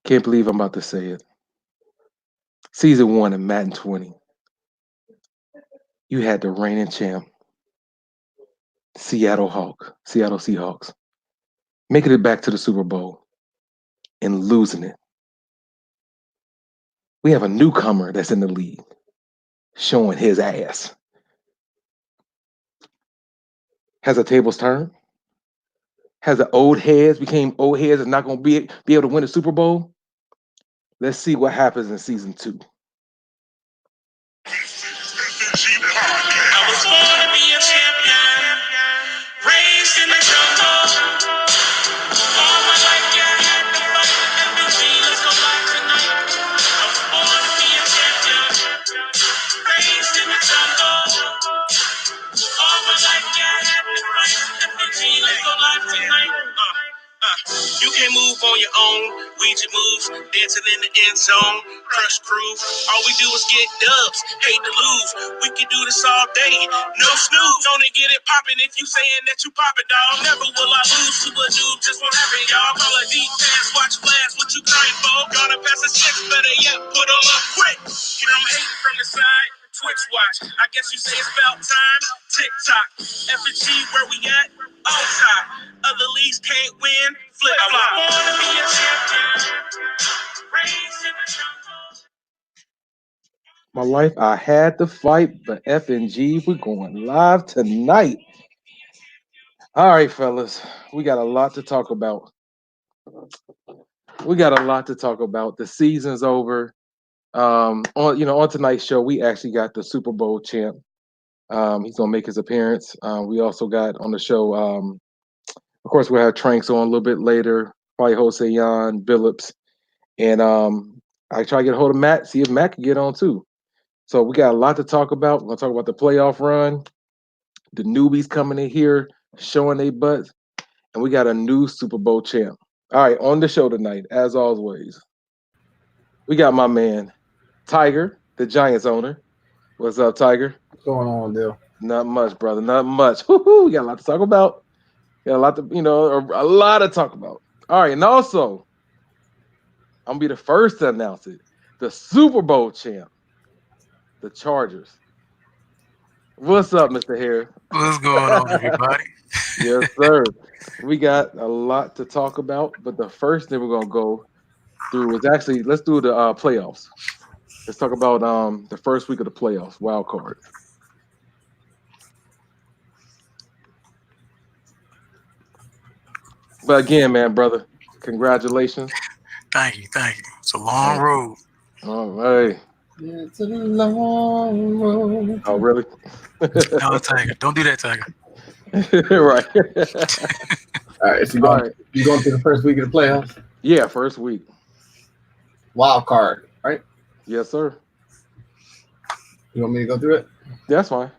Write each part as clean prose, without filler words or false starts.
Can't believe I'm about to say it. Season 1 of Madden 20. You had the reigning champ, Seattle Seahawks, making it back to the Super Bowl and losing it. We have a newcomer that's in the league showing his ass. Has the tables turned? Has the old heads became old heads and not going to be able to win the Super Bowl? Let's see what happens in season 2. I was born to be a champion, raised in the jungle. All my life, yeah, I had to fight the FNG. Let's go live tonight. I was born to be a champion, raised in the jungle. All my life, yeah, I had to fight the FNG. Let's go live tonight. You can move on your own. Ouija moves, dancing in the end zone. Crush groove. All we do is get dubs. Hate to lose. We can do this all day. No snooze. Don't get it popping if you saying that you popping, dog. Never will I lose to a dude. Just won't happen, y'all. Call a deep pass. Watch flash. What you crying for? Gonna pass a six. Better yet, put them up quick. Get them hating from the side. Twitch watch. I guess you say it's about time. TikTok. FNG, where we at? All time. Other leagues can't win. Flip flop. I wanna be a champion. Raised in the jungle. My life, I had to fight, but FNG, we're going live tonight. All right, fellas, we got a lot to talk about. The season's over. On tonight's show, we actually got the Super Bowl champ. He's gonna make his appearance. We also got on the show. Of course, we'll have Tranks on a little bit later. Probably Jose Jan, Billups, and I try to get a hold of Matt. See if Matt can get on too. So we got a lot to talk about. We're gonna talk about the playoff run, the newbies coming in here showing their butts, and we got a new Super Bowl champ. All right, on the show tonight, as always, we got my man Tiger, the Giants owner. What's up, Tiger? What's going on, Dale? Not much, brother. Not much. Woo-hoo, we got a lot to talk about. Got a lot to talk about. All right, and also, I'm gonna be the first to announce it. The Super Bowl champ, the Chargers. What's up, Mr. Harris? What's going on, everybody? Yes, sir. We got a lot to talk about, but the first thing we're gonna go through is actually let's do the playoffs. Let's talk about the first week of the playoffs, wild card. But again, man, brother, congratulations. Thank you. It's a long road. All right. It's a long road. Oh, really? No, Tiger. Don't do that, Tiger. Right. All right, so you going through the first week of the playoffs? Yeah, first week. Wild card, right? Yes, sir. You want me to go through it? That's fine.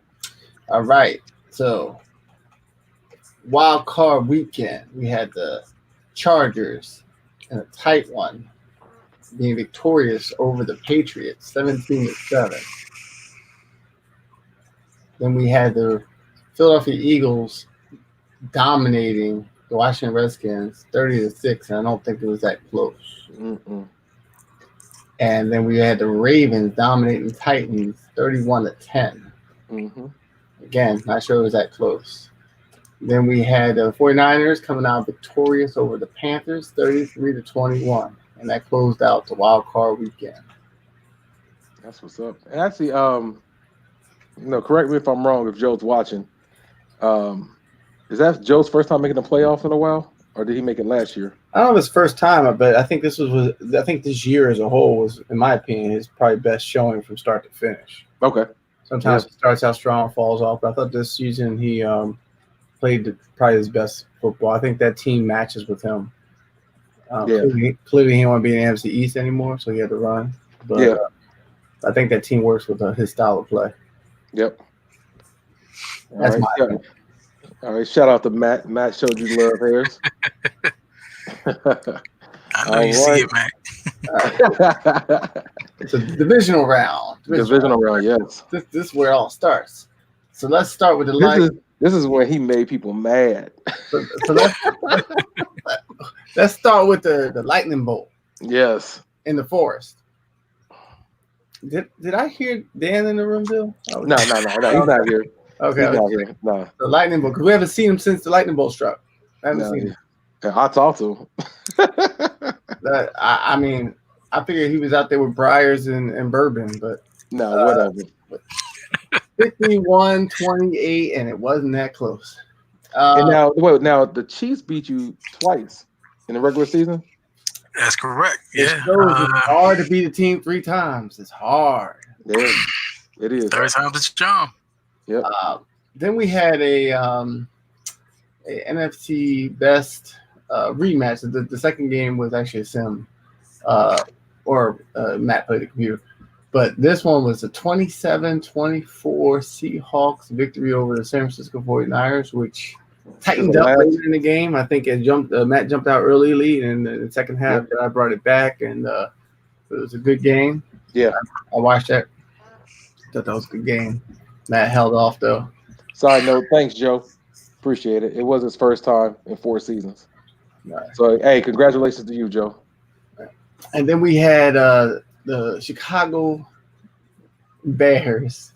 All right. So, wild card weekend, we had the Chargers in a tight one, being victorious over the Patriots, 17-7. Then we had the Philadelphia Eagles dominating the Washington Redskins, 30-6, and I don't think it was that close. Mm-mm. And then we had the Ravens dominating Titans, 31-10. Mm-hmm. Again, not sure it was that close. Then we had the 49ers coming out victorious over the Panthers, 33-21. And that closed out the wild card weekend. That's what's up. And actually, correct me if I'm wrong if Joe's watching. Is that Joe's first time making the playoffs in a while? Or did he make it last year? I don't know if it's first time, but I think this year as a whole was, in my opinion, his probably best showing from start to finish. Okay. Sometimes he starts out strong, falls off, but I thought this season he played probably his best football. I think that team matches with him. Clearly he didn't want to be in the NFC East anymore, so he had to run. But I think that team works with his style of play. Yep. That's my opinion. All right, shout out to Matt. Matt showed you love, Harris. I know you see it, man. It's a divisional round. Divisional round, yes. This is where it all starts. So let's start with the This is when he made people mad. So let's start with the Lightning Bolt. Yes. In the forest. Did I hear Dan in the room, Bill? No. He's not here. Okay. He's not here. No. The lightning bolt, because we haven't seen him since the lightning bolt struck. I haven't seen him. I talked to him. I mean, I figured he was out there with Briars and Bourbon, but no, whatever. 51-28, and it wasn't that close. And now the Chiefs beat you twice in the regular season. That's correct. Yeah, it's hard to beat a team 3 times. It's hard. Yeah, it is. Third time's the charm. Yep. Then we had a NFC Best rematch. The second game was actually a sim, or Matt played the computer. But this one was a 27-24 Seahawks victory over the San Francisco 49ers, which tightened up later in the game. I think Matt jumped out early in the second half. Yep. I brought it back, and it was a good game. Yeah. I watched that. Thought that was a good game. Matt held off, though. Side note, thanks, Joe. Appreciate it. It was his first time in 4 seasons. Right. So, hey, congratulations to you, Joe. And then we had the Chicago Bears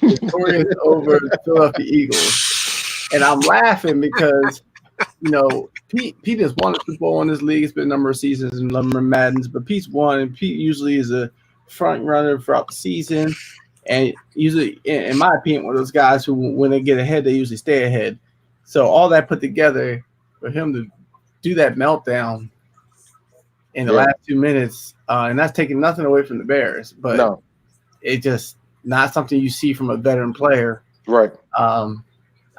victorious over the Philadelphia Eagles. And I'm laughing because, Pete has won a Super Bowl in this league. It's been a number of seasons and number of Maddens, but Pete's won, and Pete usually is a front runner throughout the season. And usually, in my opinion, one of those guys who, when they get ahead, they usually stay ahead. So all that put together for him to do that meltdown in the last 2 minutes, and that's taking nothing away from the Bears, but it just not something you see from a veteran player. Right.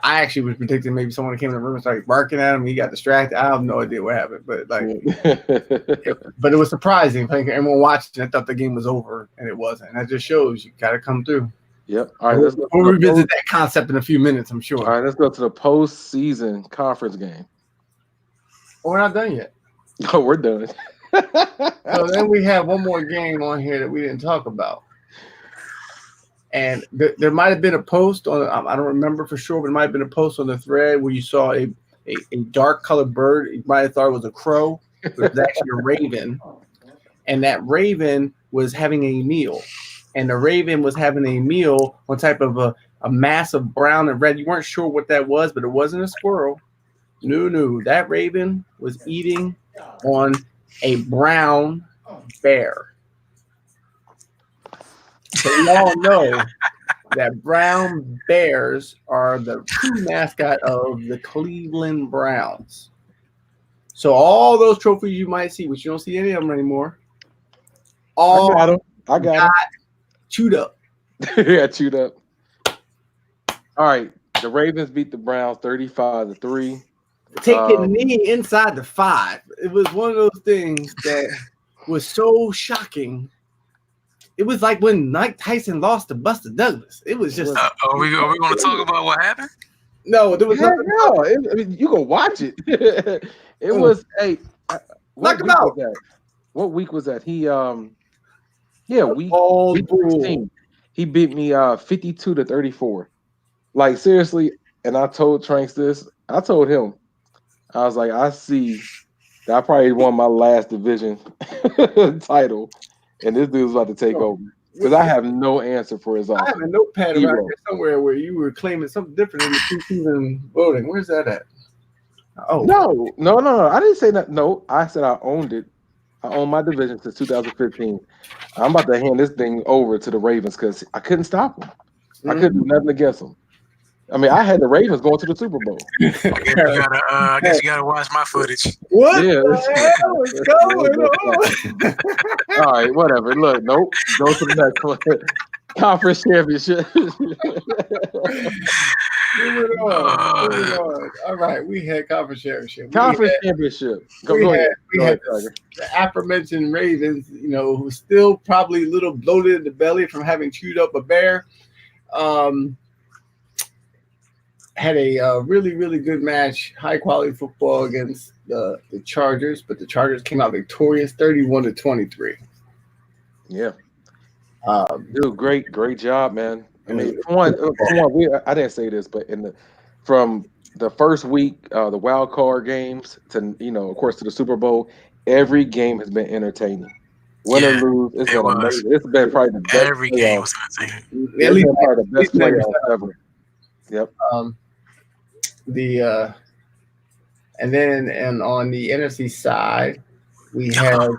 I actually was predicting maybe someone came in the room and started barking at him. He got distracted. I have no idea what happened, but but it was surprising. Like, everyone watching, I thought the game was over, and it wasn't. And that just shows you got to come through. Yep. All right. We'll revisit that concept in a few minutes, I'm sure. All right. Let's go to the postseason conference game. Oh, we're not done yet. No, we're done. So then we have one more game on here that we didn't talk about. And there might have been a post on, I don't remember for sure, but it might have been a post on the thread where you saw a dark colored bird. You might have thought it was a crow, but it was actually a raven. And that raven was having a meal. And the raven was having a meal on type of a mass of brown and red. You weren't sure what that was, but it wasn't a squirrel. No. That raven was eating on a brown bear. So we all know that brown bears are the true mascot of the Cleveland Browns. So all those trophies you might see, which you don't see any of them anymore, all I got them. Chewed up. Yeah, chewed up. All right. The Ravens beat the Browns 35-3. Taking the knee inside the 5. It was one of those things that was so shocking. It was like when Mike Tyson lost to Buster Douglas. It was just. Are we going to talk about what happened? No, there was nothing. No, you can watch it. It was knock him out. What week was that? Week 16. He beat me 52-34. Like, seriously. And I told Tranks this. I told him. I was like, I see that I probably won my last division title. And this dude's about to take over. Because I have no answer for his offense. I have a notepad around here somewhere where you were claiming something different in the preseason voting. Where's that at? Oh. No. I didn't say that. No, I said I owned it. I own my division since 2015. I'm about to hand this thing over to the Ravens because I couldn't stop them. I couldn't do nothing against them. I mean, I had the Ravens going to the Super Bowl. I guess you gotta watch my footage. What? Yeah. The hell is going on? All right, whatever. Look, nope. Go to the next one. Conference championship. Moving on. All right, we had conference championship. Championship. We had the aforementioned Ravens, who still probably a little bloated in the belly from having chewed up a bear. Had a really, really good match, high-quality football against the Chargers, but the Chargers came out victorious, 31-23. Yeah. Dude, great job, man. I mean, I didn't say this, but from the first week, the wild card games to, of course, to the Super Bowl, every game has been entertaining. Win or lose, it's been amazing. It's been probably the best. Every game was entertaining. It's been probably the best playoffs ever. Yep. And then on the NFC side, we have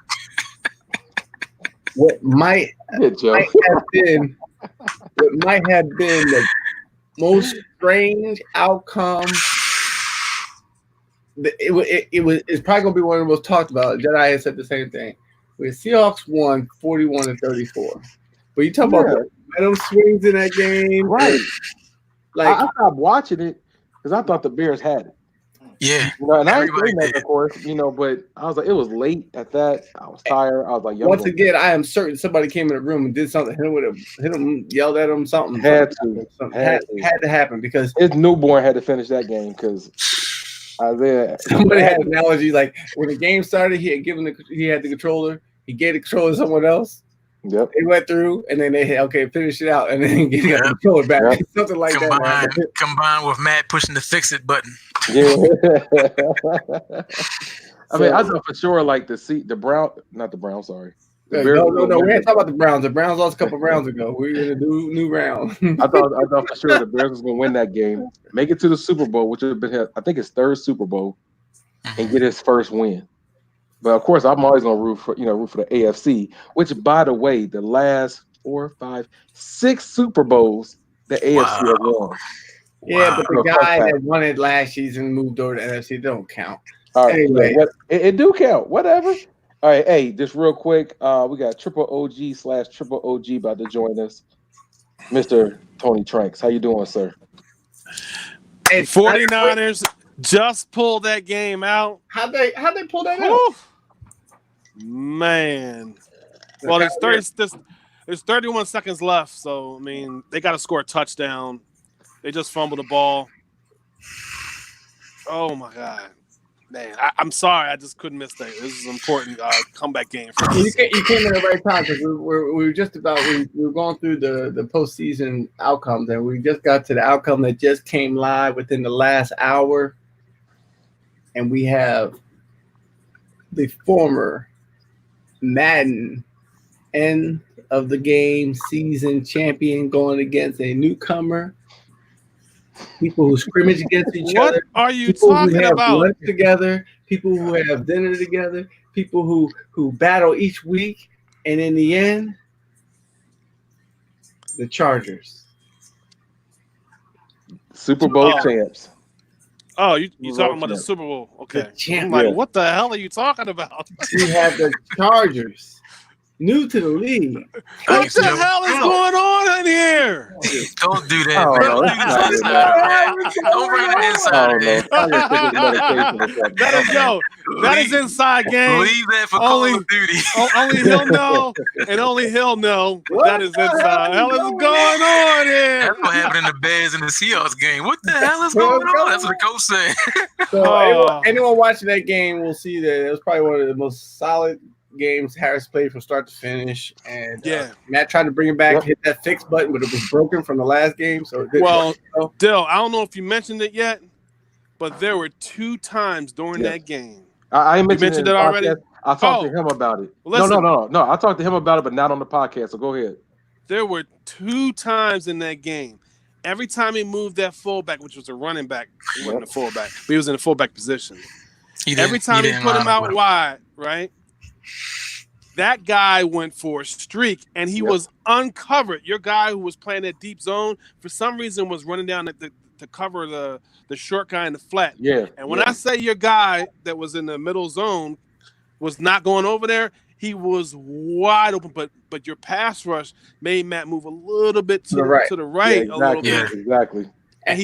what might have been the most strange outcome. It's probably gonna be one of the most talked about. Jedi has said the same thing. The Seahawks won 41-34. But you talk about the momentum swings in that game, right? Like I stopped watching it because I thought the Bears had it. Yeah, and I ain't saying that, of course, but I was like, it was late at that. I was tired. I was like, once again, I am certain somebody came in the room and did something, hit him, yelled at him, something. Had to happen because his newborn had to finish that game because Isaiah. Somebody had an analogy like when the game started, he had the controller. He gave the controller to someone else. Yep. They went through, and then they finish it out, and then he got the controller back. Yep. Something like that. Combined with Matt pushing the fix it button. Yeah. I mean, I thought for sure like the Brown. Sorry. No, we ain't talking about the Browns. The Browns lost a couple rounds ago. We're in a new round. I thought for sure the Bears was going to win that game, make it to the Super Bowl, which would have been, I think, his third Super Bowl, and get his first win. But of course, I'm always going to root for the AFC. Which, by the way, the last 4, 5, 6 Super Bowls the AFC have won. Yeah, but the guy that won it last season moved over to NFC. Don't count. All right, anyway, it do count. Whatever. All right, hey, just real quick, we got Triple OG/Triple OG about to join us, Mr. Tony Tranks. How you doing, sir? Hey, 49ers just pulled that game out. How'd they pull that out? Man. Well, there's 31 seconds left, so I mean they got to score a touchdown. They just fumbled the ball. Oh my God. Man, I'm sorry. I just couldn't miss that. This is an important comeback game for us. You came in the right time because we were just about we were going through the postseason outcomes, and we just got to the outcome that just came live within the last hour, and we have the former Madden end of the game season champion going against a newcomer. People who scrimmage against each other. What are you talking about? Lunch together, people who have dinner together, people who battle each week, and in the end, the Chargers. Super Bowl champs. Oh, you talking about the Super Bowl? Okay. I'm like, what the hell are you talking about? We have the Chargers. New to the league. What the hell is going on in here? Don't do that, man. Don't bring the inside. That is inside game. Leave that for Call of Duty. Only he'll know, and only he'll know that is inside. Hell is going on here? That's what happened in the Bears and the Seahawks game. What the hell is going on? That's what the coach said. So anyone watching that game will see that it was probably one of the most solid games Harris played from start to finish, and Matt tried to bring it back, hit that fix button, but it was broken from the last game. So Dill, I don't know if you mentioned it yet, but there were 2 times during that game. I mentioned it already. I talked to him about it. No. I talked to him about it, but not on the podcast. So go ahead. There were 2 times in that game. Every time he moved that fullback, which was a running back, he wasn't a fullback, but he was in a fullback position. Every time he put him out wide, right? That guy went for a streak, and he was uncovered. Your guy who was playing that deep zone, for some reason, was running down to cover the short guy in the flat. Yeah. And when I say your guy that was in the middle zone was not going over there, he was wide open. But your pass rush made Matt move a little bit to the right a little bit. Exactly. And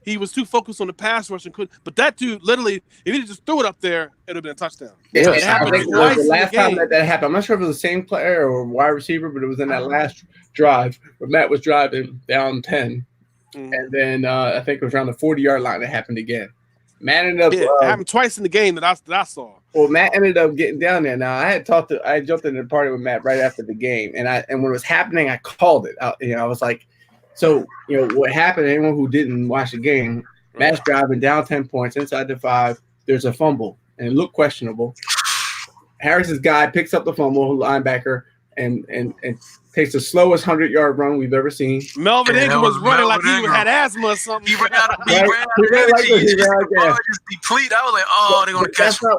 he was too focused on the pass rush and couldn't. But that dude, literally, if he just threw it up there, it would have been a touchdown. Yeah, it happened twice the last time that happened. I'm not sure if it was the same player or wide receiver, but it was in that last drive where Matt was driving down 10. And then I think it was around the 40-yard line that happened again. Matt ended up. It happened twice in the game that I saw. Well, Matt ended up getting down there. Now I jumped in the party with Matt right after the game, and when it was happening, I called it. I was like, so what happened? Anyone who didn't watch the game, Matt's driving down 10 points inside the 5. There's a fumble, and it looked questionable. Harris's guy picks up the fumble, linebacker, and takes the slowest 100-yard run we've ever seen. Melvin Ingram was running like he had asthma or something. He ran out of energy. Just deplete. I was like, oh, they're going to catch him.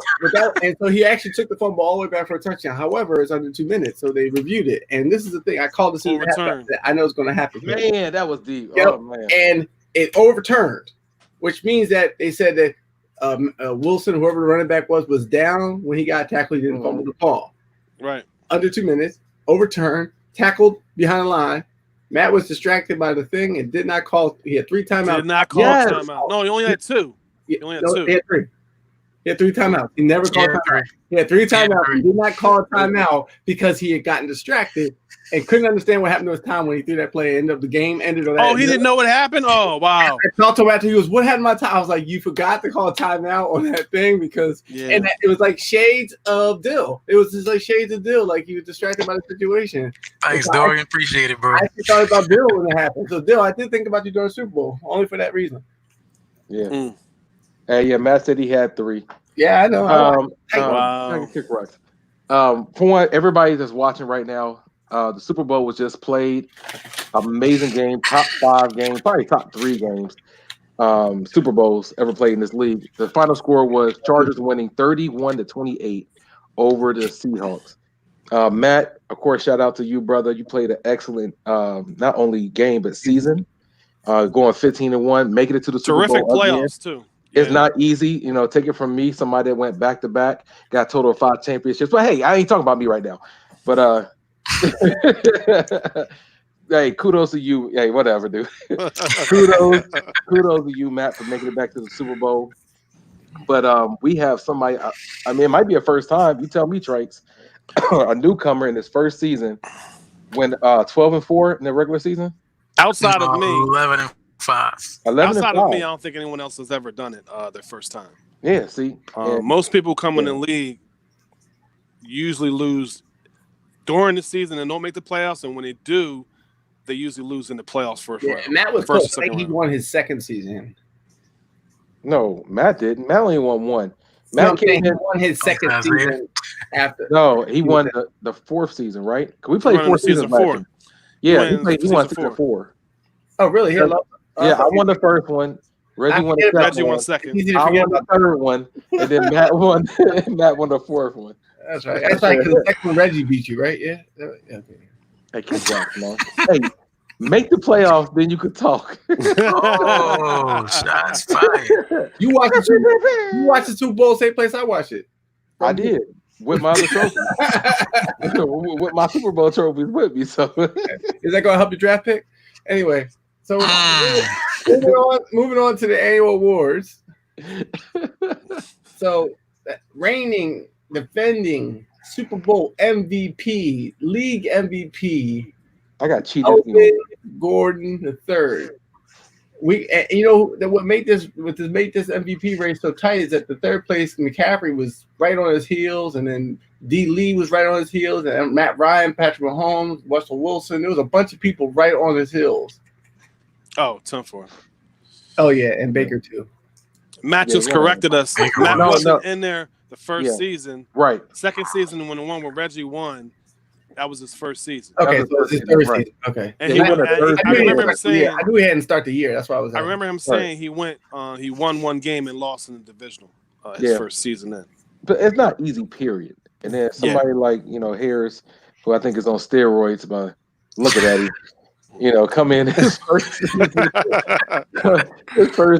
And so he actually took the fumble all the way back for a touchdown. However, it's under 2 minutes, so they reviewed it. And this is the thing. I called this overturned. I know it's going to happen. Man, that was deep. Yep. Oh, man. And it overturned, which means that they said that Wilson, whoever the running back was down when he got tackled. He didn't fumble the ball. Right. Under 2 minutes, overturned, tackled behind the line. Matt was distracted by the thing and did not call. He had 3 timeouts. Did not call timeout. No, he only had 2. He only had 2. He had 3. He had 3 timeouts. He never called timeout. He had 3 timeouts. He did not call a timeout because he had gotten distracted and couldn't understand what happened to his time when he threw that play. Ended up the game ended on that. Oh, he didn't know what happened? Oh, wow. I talked to him after he was, what happened to my time? I was like, you forgot to call a timeout on that thing because and it was like shades of Dill. It was just like shades of Dill. Like he was distracted by the situation. Thanks, Dorian. Appreciate it, bro. I actually thought about Dill when it happened. So Dill, I did think about you during the Super Bowl, only for that reason. Yeah. Hey, yeah, Matt said he had 3. Yeah, I know. Wow. For one, everybody that's watching right now, the Super Bowl was just played. Amazing game, top 5 games, probably top 3 games. Super Bowls ever played in this league. The final score was Chargers winning 31-28 over the Seahawks. Matt, of course, shout out to you, brother. You played an excellent, not only game but season. Going 15-1, making it to the Super Bowl. Terrific playoffs too. It's not easy, take it from me, somebody that went back to back, got a total of 5 championships. But hey, I ain't talking about me right now. But hey, kudos to you. Hey, whatever, dude. kudos to you, Matt, for making it back to the Super Bowl. But we have somebody. I mean, it might be a first time. You tell me, Trace, a newcomer in his first season, went 12-4 in the regular season. Outside of me, 11-5. 11 outside and 5. of me, I don't think anyone else has ever done it their first time. Yeah, see, most people coming in the league usually lose during the season and don't make the playoffs, and when they do, they usually lose in the playoffs first round. And Matt was first. Like he won his second season. No, Matt didn't. Matt only won 1. Matt came in, won his second season after. No, he won the 4th season, right? Because we played 4 seasons last year. Yeah, he won season 4. Oh, really? Yeah, I won the first one. Reggie won the second. Reggie won second. I won the 3rd one, and then Matt won. Matt won the 4th one. That's right. That's right. Because the second one Reggie beat you, right? Yeah. Okay. Hey, congrats, man. Hey, make the playoffs, then you could talk. Oh, shots fired. You watch the Super Bowl same place I watched it. I did with my other trophies. With my Super Bowl trophies with me. So is that going to help your draft pick? Anyway, so moving on to the annual awards. So, reigning, defending Super Bowl MVP, league MVP. I got cheated. Melvin Gordon III. What made this MVP race so tight is that the 3rd place McCaffrey was right on his heels, and then D. Lee was right on his heels, and Matt Ryan, Patrick Mahomes, Russell Wilson. There was a bunch of people right on his heels. Oh, 10-4. Oh yeah, and Baker too. Matt just corrected us. Matt wasn't in there the first season. Right. Second season, when the one where Reggie won, that was his first season. Okay, so it was his 3rd season. Okay. And I remember him saying, I knew he hadn't started the year. That's why I was. I remember him saying he won 1 game and lost in the divisional his first season then. But it's not easy, period. And then somebody like Harris, who I think is on steroids, by looking at him. Come in his first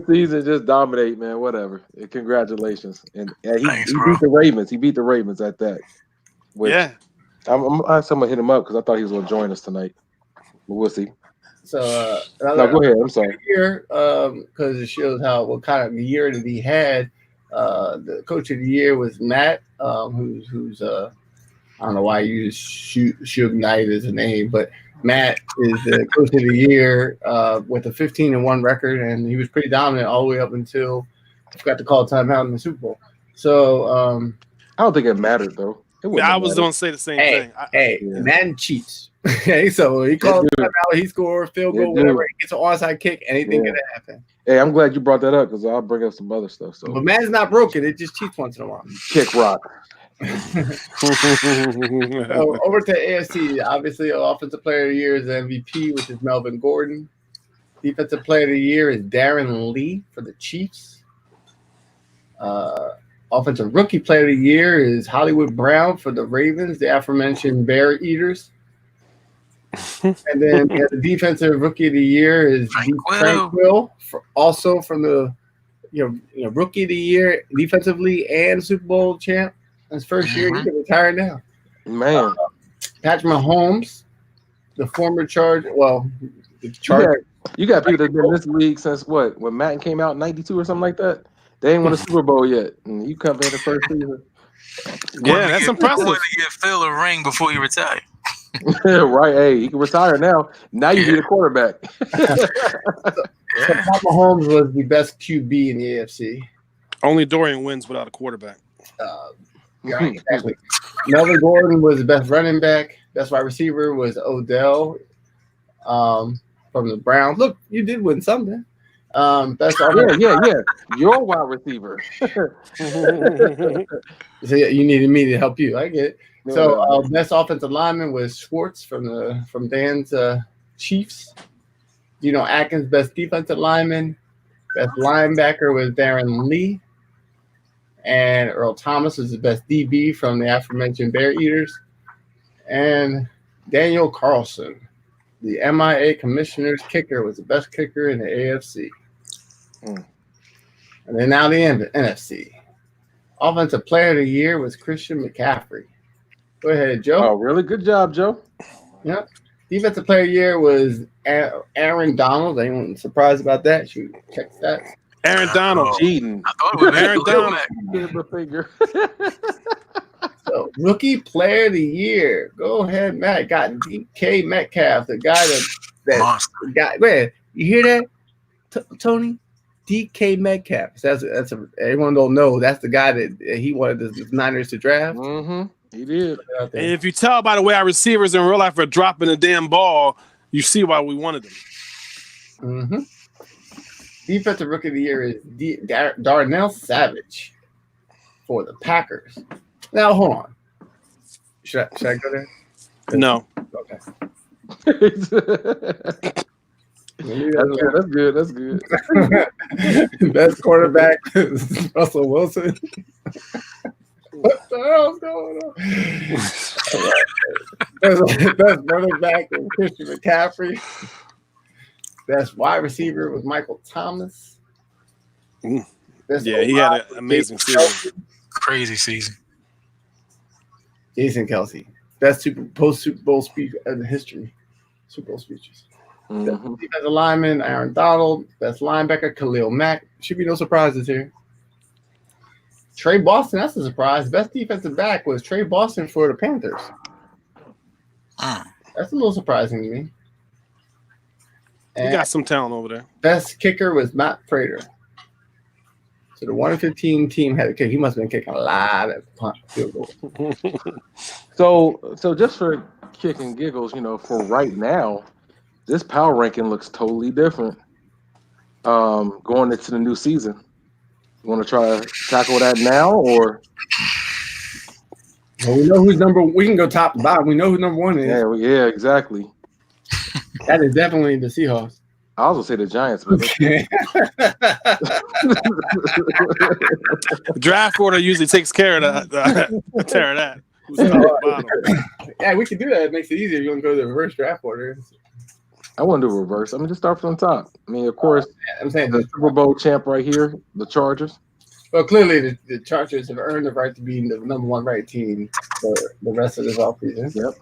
season, just dominate, man. Whatever. Congratulations. And he beat the Ravens. He beat the Ravens at that. I'm someone hit him up because I thought he was going to join us tonight. But we'll see. So no, go ahead. I'm sorry. Here, because it shows what kind of year that he had. The coach of the year was Matt, who's I don't know why you use Suge Knight as a name, but Matt is the coach of the year with a 15-1 record, and he was pretty dominant all the way up until I forgot to call timeout in the Super Bowl. So I don't think it mattered though. I was going to say the same thing. Madden cheats. Okay, so he called timeout, he scored field goal, whatever. He gets an onside kick, anything can happen. Hey, I'm glad you brought that up because I'll bring up some other stuff. So, but Madden's not broken; it just cheats once in a while. Kick rock. Over to AFC. Obviously, Offensive Player of the Year is the MVP, which is Melvin Gordon. Defensive Player of the Year is Darren Lee for the Chiefs. Offensive Rookie Player of the Year is Hollywood Brown for the Ravens, the aforementioned Bear Eaters. And then the Defensive Rookie of the Year is Tranquil, also from the Rookie of the Year defensively and Super Bowl champ. His first year, he can retire now. Man, Patrick Mahomes, the former Charger. You got people that've been in this league since what? When Madden came out in '92 or something like that. They ain't won a Super Bowl yet, and you come in the first season. Yeah, that's impressive. To get Phil a ring before he retired. Right, hey, he can retire now. Now you be the quarterback. So Pat Mahomes was the best QB in the AFC. Only Dorian wins without a quarterback. Exactly. Melvin Gordon was the best running back. Best wide receiver was Odell from the Browns. Look, you did win something. That's yeah. Your wide receiver. So you needed me to help you. I get it. So best offensive lineman was Schwartz from Dan's Chiefs. Atkins, best defensive lineman. Best linebacker was Darren Lee. And Earl Thomas was the best DB from the aforementioned Bear Eaters. And Daniel Carlson, the MIA commissioner's kicker, was the best kicker in the AFC. And then now the NFC. Offensive Player of the Year was Christian McCaffrey. Go ahead, Joe. Oh, really? Good job, Joe. Yep. Defensive Player of the Year was Aaron Donald. Anyone surprised about that? Shoot, check that. Aaron Donald cheating. I thought it was Aaron Donald. So, Rookie Player of the Year. Go ahead, Matt. Got DK Metcalf, the guy man, you hear that, Tony? DK Metcalf. That's everyone don't know. That's the guy that he wanted the Niners to draft. Mm-hmm. He did. And if you tell by the way our receivers in real life are dropping the damn ball, you see why we wanted them. Mm-hmm. Defensive Rookie of the Year is Darnell Savage for the Packers. Now, hold on. Should I go there? No. Okay. That's good. Best quarterback is Russell Wilson. What the hell's going on? Best running back is Christian McCaffrey. Best wide receiver was Michael Thomas. He had an amazing season. Crazy season. Jason Kelsey. Best post-Super Bowl speech in history. Super Bowl speeches. Mm-hmm. Defensive lineman, Aaron Donald. Best linebacker, Khalil Mack. Should be no surprises here. Trey Boston, that's a surprise. Best defensive back was Trey Boston for the Panthers. That's a little surprising to me. You got some talent over there. Best kicker was Matt Prater. So the 1-15 team had a kick. He must have been kicking a lot of field goals. So just for kick and giggles, for right now, this power ranking looks totally different. Going into the new season, you want to try to tackle that now, or? Well, we know who's number. We can go top to bottom. We know who number one is. Yeah, exactly. That is definitely the Seahawks. I was gonna say the Giants, but the draft order usually takes care of that. Tear that. Yeah, we can do that. It makes it easier. You want to go to the reverse draft order. I wouldn't do reverse. Just start from the top. Of course, I'm saying the Super Bowl champ right here, the Chargers. Well, clearly the Chargers have earned the right to be the number one ranked team for the rest of this offseason. Yep.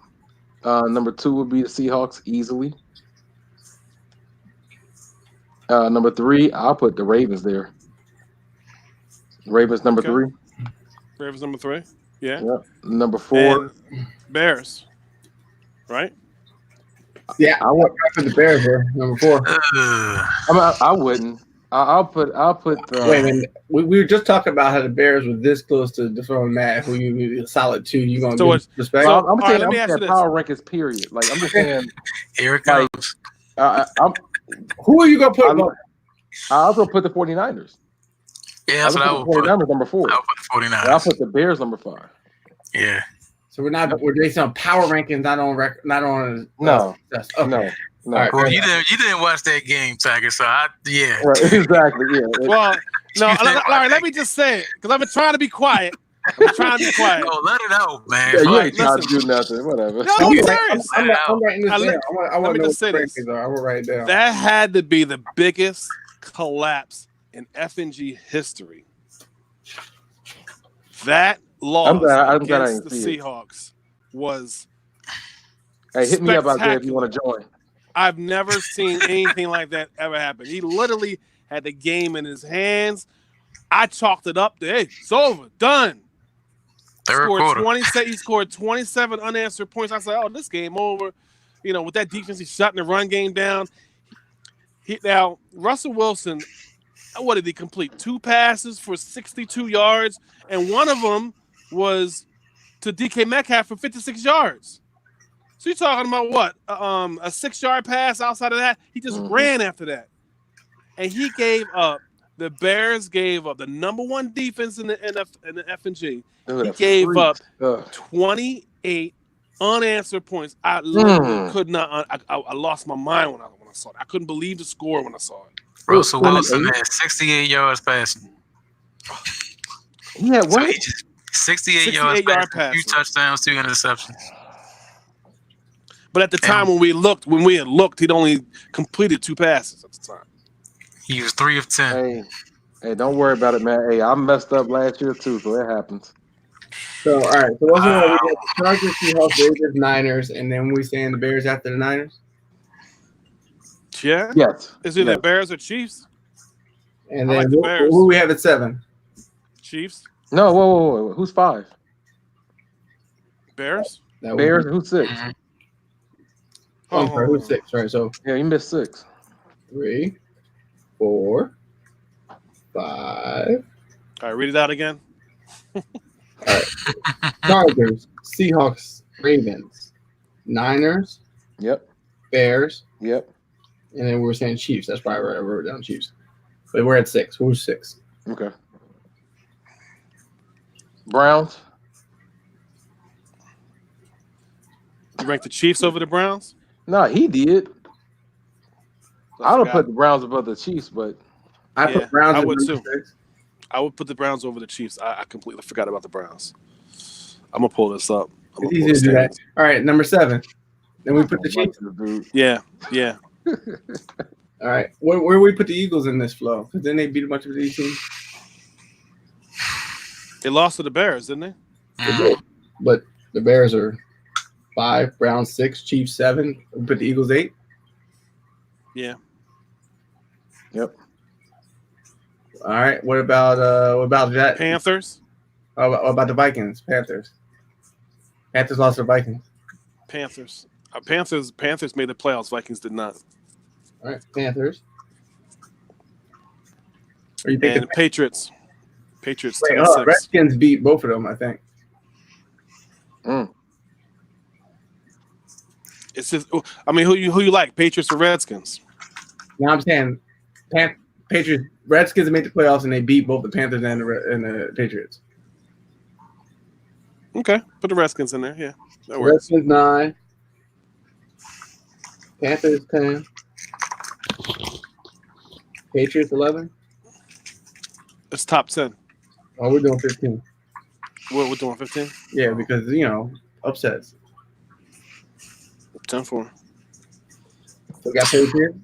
Number 2 would be the Seahawks easily. Number 3, I'll put the Ravens there. Ravens number 3. Ravens number 3. Yeah. Yep. Number 4. And Bears. Right? Yeah, I want to put the Bears there. Number 4. I wouldn't. I'll put. Wait a minute. We were just talking about how the Bears were this close to throwing Matt. Who you a solid 2? You gonna give respect? So I'm saying power rankings. Period. Like I'm just saying. Here it goes. Who are you gonna put? I also put the 49ers. Yeah, that's what I would put. 49ers number 4. I'll put the 49ers. I'll put the Bears number 5. Yeah. So we're based on power rankings, not on record, not on No. success. Okay. No. All right. Well, you didn't watch that game, Tiger. So yeah. Right, exactly. Yeah. Well, no. Larry, let me just say it because I've been trying to be quiet. I'm trying to be quiet. Oh, let it out, man. Yeah, you Fuck ain't you. trying to do nothing. Whatever. No, I'm serious. I'm writing this down. I want me to know just say what the this. rankings are. I will write it down. That had to be the biggest collapse in FNG history. That loss against the Seahawks was. Hey, hit me up out there if you want to join. I've never seen anything like that ever happen. He literally had the game in his hands. I chalked it up to, hey, it's over, done. Third quarter. He scored 27 unanswered points. I said, oh, this game over. You know, with that defense, he's shutting the run game down. Now, Russell Wilson, what did he complete? 2 passes for 62 yards, and one of them was to DK Metcalf for 56 yards. So you're talking about what? A 6-yard pass outside of that? He just ran after that. And he gave up. The Bears gave up the number 1 defense in the FNG. He gave up 28 unanswered points. I literally could not. I lost my mind when I saw it. I couldn't believe the score when I saw it. Russell Wilson had 68 yards passing. Yeah, what? So he just 68 yards passing, 2 touchdowns, 2 interceptions. But at the time when we had looked, he'd only completed 2 passes at the time. He was 3 of 10. Hey, don't worry about it, man. Hey, I messed up last year too, so it happens. So, all right. So, wasn't we had the Chargers, Seahawks, Raiders, Niners, and then we saying the Bears after the Niners? Yeah. Yes. Is it the Bears or Chiefs? And then who we have at 7? Chiefs. No, whoa. Who's 5? Bears. Bears. Who's 6? Oh, sorry, who's 6? Right. So yeah, you missed 6. 3, 4, 5. All right, read it out again. All right. Chargers, Seahawks, Ravens, Niners. Yep. Bears. Yep. And then we were saying Chiefs. That's why I wrote down Chiefs. But we're at 6. Who's 6? Okay. Browns. You rank the Chiefs over the Browns? No, he did. I would put the Browns above the Chiefs, but I put Browns. I would too. 6. I would put the Browns over the Chiefs. I completely forgot about the Browns. I'm gonna pull this up. It's easy to do that. All right, number 7. Then we put the Chiefs. Yeah. All right, where we put the Eagles in this flow? Because then they beat a bunch of these teams. They lost to the Bears, didn't they? They did. But the Bears are 5, Browns 6, Chiefs 7. We put the Eagles 8. Yeah. Yep. All right. What about that? Panthers. What about the Vikings? Panthers lost to the Vikings. Panthers made the playoffs. Vikings did not. All right, Panthers. And the Patriots. Patriots. Wait, Redskins beat both of them, I think. It's just, I mean, who you like, Patriots or Redskins? No, I'm saying Patriots. Redskins made the playoffs and they beat both the Panthers and the Patriots. Okay, put the Redskins in there. Yeah, that works. Redskins 9, Panthers 10, Patriots 11. It's top 10. Oh, we're doing 15. We're doing 15. Yeah, because upsets. 10-4. So got Patriots.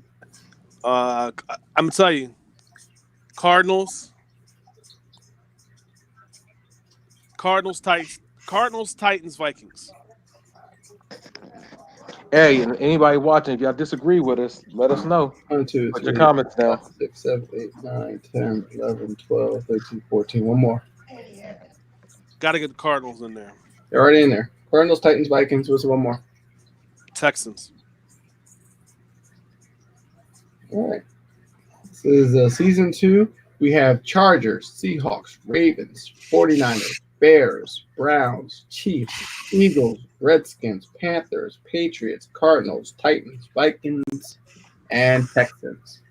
I'm gonna tell you, Cardinals, Titans, Vikings. Hey, and anybody watching, if y'all disagree with us, let us know. 1, 2, Put 3, your comments down. 5, 6, 7, 8, 9, 10, 11, 12, 13, 14. One more. Got to get the Cardinals in there. They're already in there. Cardinals, Titans, Vikings. What's one more? Texans. All right. This is season 2. We have Chargers, Seahawks, Ravens, 49ers, Bears, Browns, Chiefs, Eagles, Redskins, Panthers, Patriots, Cardinals, Titans, Vikings, and Texans.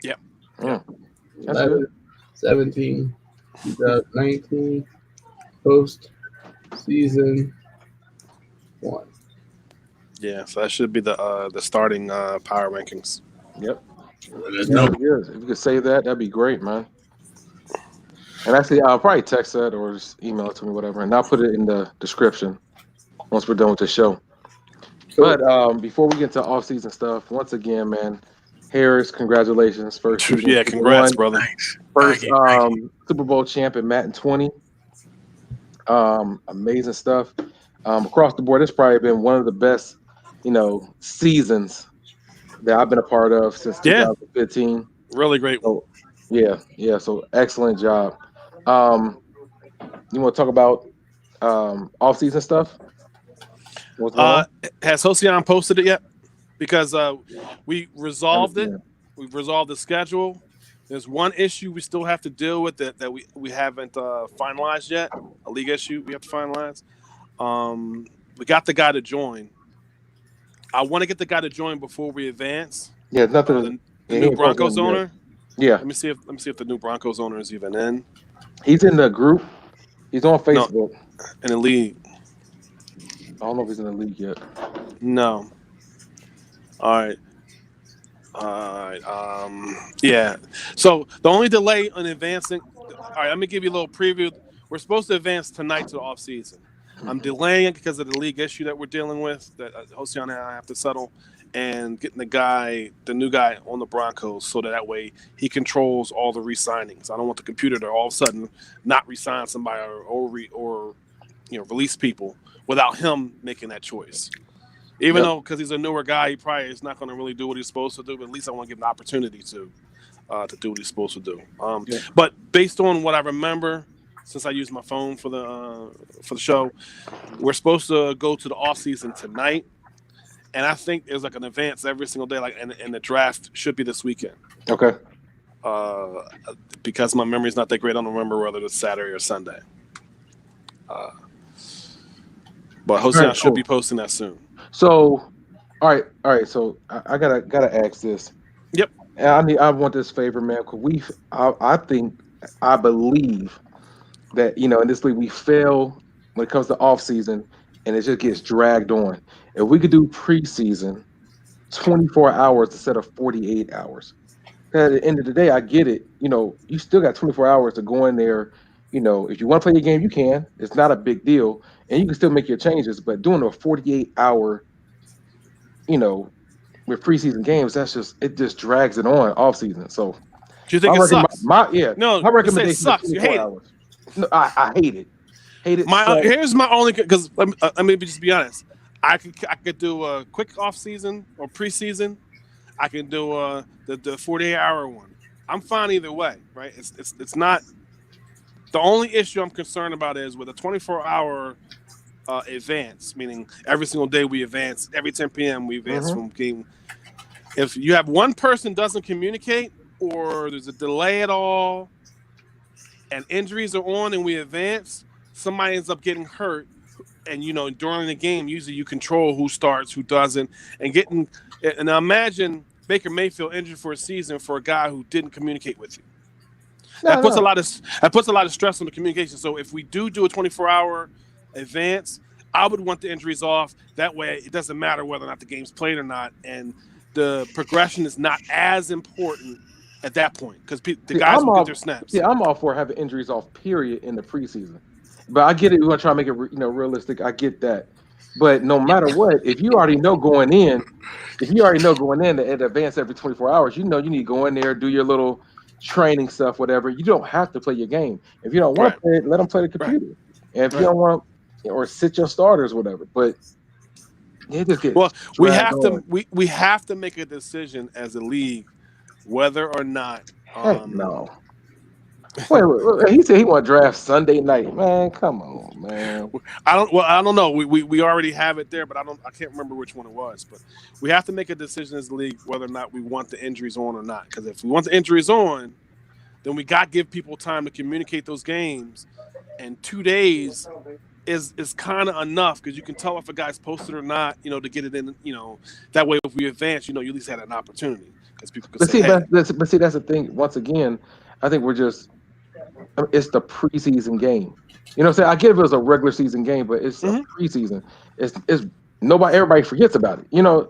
Yep. 11, 17, 19, Post-season 1. Yeah, so that should be the starting power rankings. Yep. There's no. If you could say that, that'd be great, man. And actually, I'll probably text that or just email it to me, whatever, and I'll put it in the description once we're done with the show. But before we get to off-season stuff, once again, man, Harris, congratulations. First season, Yeah, congrats, Super Bowl brother. Thanks. First Thank you. Super Bowl champ in Madden 20. Amazing stuff. Across the board, it's probably been one of the best, seasons that I've been a part of since 2015. Really great. So, yeah. So excellent job. You want to talk about off-season stuff? What's going on? Has Hosian posted it yet? Because we resolved it. We've resolved the schedule. There's one issue we still have to deal with that we haven't finalized yet. A league issue we have to finalize. We got the guy to join. I want to get the guy to join before we advance. Yeah, nothing. The new Broncos owner. Yeah. Let me see if the new Broncos owner is even in. He's in the group. He's on Facebook. No, in the league. I don't know if he's in the league yet. No. All right. Yeah. So the only delay on advancing. All right. Let me give you a little preview. We're supposed to advance tonight to the off season. I'm delaying it because of the league issue that we're dealing with that Hosian and I have to settle, and getting the new guy on the Broncos, so that way he controls all the re-signings. I don't want the computer to all of a sudden not re-sign somebody or release people without him making that choice. Even though, because he's a newer guy, he probably is not going to really do what he's supposed to do. But at least I want to give him the opportunity to do what he's supposed to do. But based on what I remember, since I used my phone for the show, we're supposed to go to the off season tonight, and I think there's like an advance every single day. And the draft should be this weekend. Okay. Because my memory's not that great, I don't remember whether it's Saturday or Sunday. But Hosian should be posting that soon. So, all right. So I gotta ask this. Yep. And I want this favor, man. Because I believe that in this league we fail when it comes to off season, and it just gets dragged on. If we could do preseason 24 hours instead of 48 hours. At the end of the day, I get it. You still got 24 hours to go in there. If you want to play your game, you can. It's not a big deal. And you can still make your changes. But doing a 48-hour, with preseason games, it just drags it on off season. So do you think it sucks? My it recommendation sucks. is 24 You hate hours. No, I hate it. Here's my only, because let me just be honest. I could do a quick off season or preseason. I can do the 48-hour one. I'm fine either way, right? It's not. The only issue I'm concerned about is with a 24-hour advance, meaning every single day we advance, every 10 p.m. we advance from game. If you have one person doesn't communicate, or there's a delay at all, and injuries are on and we advance, somebody ends up getting hurt. And during the game, usually you control who starts, who doesn't, and now imagine Baker Mayfield injured for a season for a guy who didn't communicate with you. That puts a lot of stress on the communication. So if we do a 24-hour advance, I would want the injuries off. That way, it doesn't matter whether or not the game's played or not, and the progression is not as important at that point because the guys will get their snaps. Yeah, I'm all for having injuries off, period, in the preseason. But I get it. We want to try to make it, realistic. I get that. But no matter what, if you already know going in to advance every 24 hours, you need to go in there, do your little training stuff, whatever. You don't have to play your game. If you don't want to play it, let them play the computer. Right. And if you don't want, or sit your starters, whatever. But it just gets we have to make a decision as a league whether or not. No. Wait, he said he want to draft Sunday night. Man, come on, man. I don't know. We already have it there, but I can't remember which one it was. But we have to make a decision as a league whether or not we want the injuries on or not. Because if we want the injuries on, then we got to give people time to communicate those games. And 2 days is kind of enough because you can tell if a guy's posted or not. To get it in. That way if we advance, you at least had an opportunity because people could say. But see, that's the thing. Once again, I think we're just it's the preseason game. You know what I'm saying? I get if it was a regular season game, but it's a preseason. It's everybody forgets about it. You know,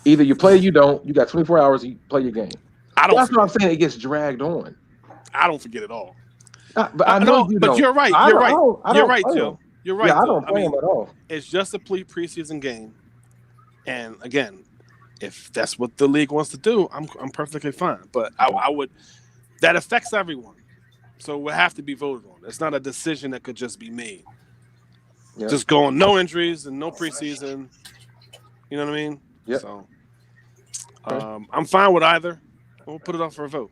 either you play or you don't. You got 24 hours, you play your game. That's what I'm saying. It gets dragged on. I don't forget it all. But I know you don't. But you're right. You're right, Joe. You're right. Yeah, I don't play them at all. It's just a preseason game. And again, if that's what the league wants to do, I'm perfectly fine. But I would, that affects everyone. So it would have to be voted on. It's not a decision that could just be made. Yeah. Just going no injuries and no preseason. You know what I mean? Yeah. So I'm fine with either. We'll put it up for a vote.